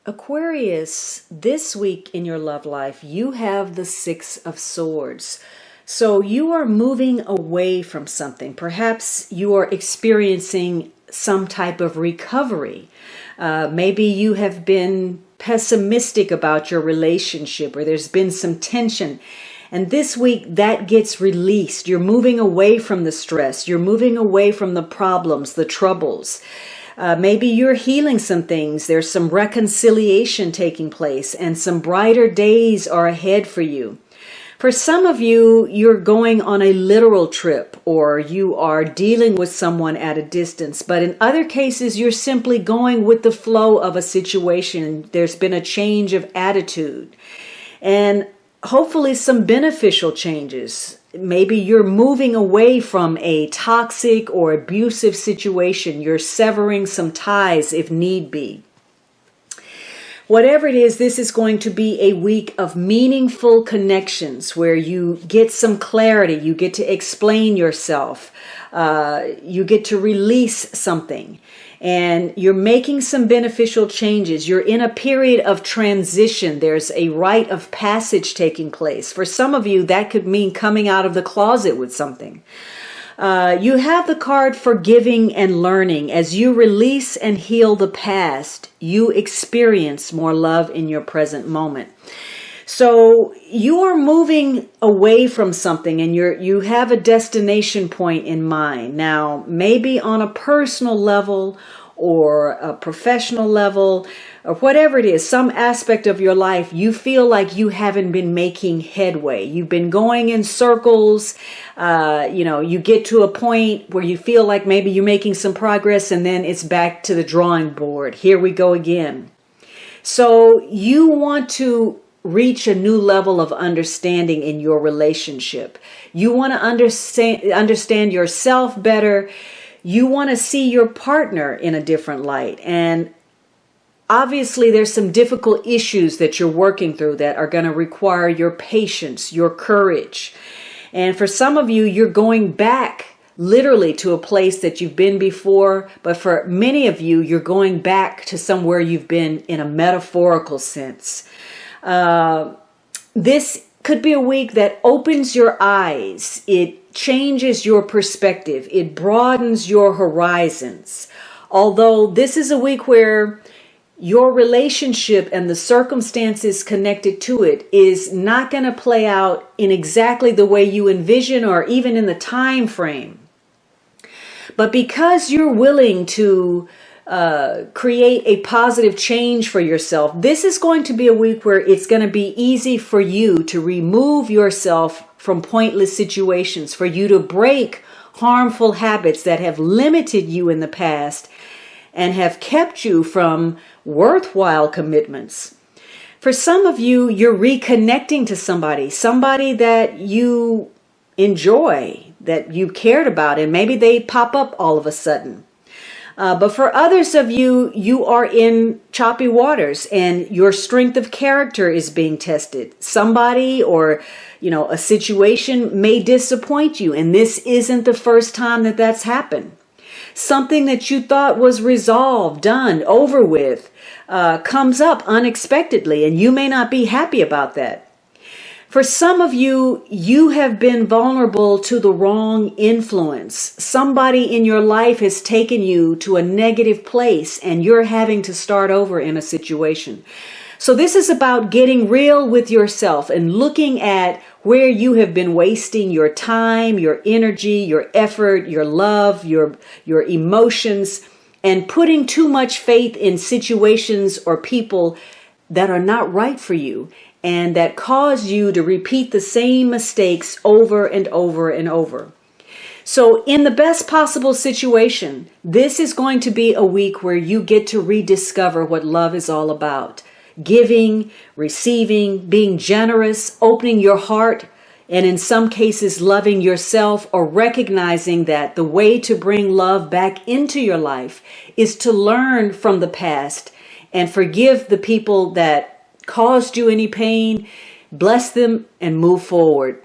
Aquarius, this week in your love life, you have the Six of Swords. So you are moving away from something. Perhaps you are experiencing some type of recovery. Maybe you have been pessimistic about your relationship, or there's been some tension. And this week that gets released. You're moving away from the stress. You're moving away from the problems, the troubles. Maybe you're healing some things. There's some reconciliation taking place, and some brighter days are ahead for you. For some of you, you're going on a literal trip, or you are dealing with someone at a distance. But in other cases, you're simply going with the flow of a situation. There's been a change of attitude, and hopefully some beneficial changes. Maybe you're moving away from a toxic or abusive situation. You're severing some ties if need be. Whatever it is, this is going to be a week of meaningful connections where you get some clarity. You get to explain yourself. You get to release something. And you're making some beneficial changes. You're in a period of transition. There's a rite of passage taking place. For some of you, that could mean coming out of the closet with something. You have the card forgiving and learning. As you release and heal the past, you experience more love in your present moment. So you are moving away from something, and you have a destination point in mind. Now, maybe on a personal level or a professional level or whatever it is, some aspect of your life, you feel like you haven't been making headway. You've been going in circles. You get to a point where you feel like maybe you're making some progress, and then it's back to the drawing board. Here we go again. So you want to reach a new level of understanding in your relationship. You want to understand yourself better. You want to see your partner in a different light. And obviously there's some difficult issues that you're working through that are going to require your patience, your courage. And for some of you, you're going back literally to a place that you've been before. But for many of you, you're going back to somewhere you've been in a metaphorical sense. This could be a week that opens your eyes. It changes your perspective. It broadens your horizons. Although this is a week where your relationship and the circumstances connected to it is not going to play out in exactly the way you envision or even in the time frame. But because you're willing to create a positive change for yourself, this is going to be a week where it's going to be easy for you to remove yourself from pointless situations, for you to break harmful habits that have limited you in the past and have kept you from worthwhile commitments. For some of you, you're reconnecting to somebody that you enjoy, that you cared about, and maybe they pop up all of a sudden. But for others of you, you are in choppy waters and your strength of character is being tested. Somebody or, a situation may disappoint you, and this isn't the first time that that's happened. Something that you thought was resolved, done, over with, comes up unexpectedly, and you may not be happy about that. For some of you, you have been vulnerable to the wrong influence. Somebody in your life has taken you to a negative place, and you're having to start over in a situation. So this is about getting real with yourself and looking at where you have been wasting your time, your energy, your effort, your love, your emotions, and putting too much faith in situations or people that are not right for you, and that cause you to repeat the same mistakes over and over and over. So in the best possible situation, this is going to be a week where you get to rediscover what love is all about. Giving, receiving, being generous, opening your heart, and in some cases loving yourself, or recognizing that the way to bring love back into your life is to learn from the past and forgive the people that caused you any pain, bless them, and move forward.